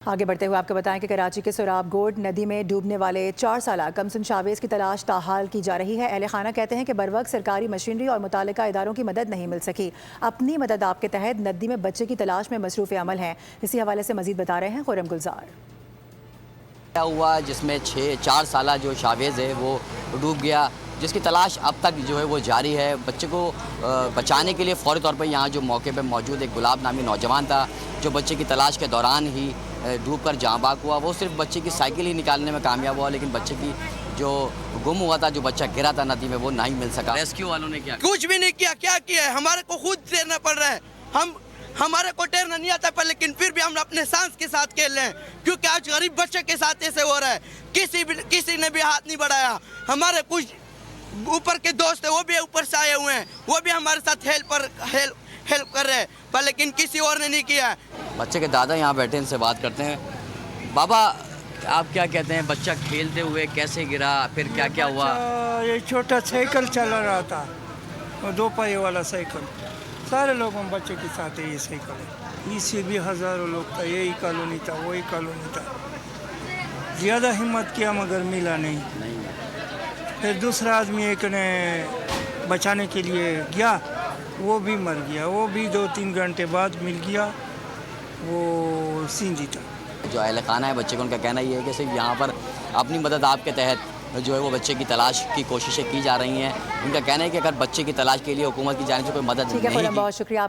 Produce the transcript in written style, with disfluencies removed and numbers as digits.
आगे बढ़ते हुए आपको बताएं कि कराची के सोराब गोड नदी में डूबने वाले 4 साला कमसन शावेज की तलाश ताहाल की जा रही है। अहले खाना कहते हैं कि बरवक्त सरकारी मशीनरी और मुतालिका इदारों की मदद नहीं मिल सकी। अपनी मदद आपके तहत नदी में बच्चे की तलाश में मसरूफ़ अमल हैं। इसी हवाले से मजीद बता रहे हैं खुर्रम गुलजार। क्या हुआ जिसमें 4 साला जो शावेज़ है वो डूब गया, जिसकी तलाश अब तक जो है वो जारी है। बच्चे को बचाने के लिए फ़ौरी तौर पर यहाँ जो मौके पर मौजूद एक गुलाब नामी नौजवान था जो बच्चे की तलाश के दौरान ही डूब कर जाँ बाग हुआ। वो सिर्फ बच्चे की साइकिल ही निकालने में कामयाब हुआ, लेकिन बच्चे की जो गुम हुआ था, जो बच्चा गिरा था नदी में, वो नहीं मिल सका। रेस्क्यू वालों ने कुछ भी नहीं किया। क्या किया है? हमारे को खुद तैरना पड़ रहा है। हमारे को तैरना नहीं आता पर लेकिन फिर भी हम अपने सांस के साथ खेल रहे हैं, क्योंकि आज गरीब बच्चे के साथ ऐसे हो रहा है। किसी ने भी हाथ नहीं बढ़ाया। हमारे कुछ ऊपर के दोस्त है वो भी ऊपर से आए हुए हैं, वो भी हमारे साथ हेल्प कर रहे हैं, पर लेकिन किसी और ने नहीं किया। बच्चे के दादा यहाँ बैठे, इनसे बात करते हैं। बाबा, आप क्या कहते हैं, बच्चा खेलते हुए कैसे गिरा, फिर क्या क्या हुआ? ये छोटा साइकिल चला रहा था, वो 2 पहिए वाला साइकिल। सारे लोगों बच्चे के साथ है ये साइकिल है। इससे भी हज़ारों लोग था, यही कॉलोनी था, वही कॉलोनी था। ज़्यादा हिम्मत किया मगर मिला नहीं। फिर दूसरा आदमी एक ने बचाने के लिए गया, वो भी मर गया। वो भी 2-3 घंटे बाद मिल गया, वो सिंधी था। जो अहले खाना है बच्चे को, उनका कहना ये है कि सिर्फ यहाँ पर अपनी मदद आपके तहत जो है वो बच्चे की तलाश की कोशिशें की जा रही हैं। उनका कहना है कि अगर बच्चे की तलाश के लिए हुकूमत की जानिब से कोई मदद नहीं बहुत शुक्रिया।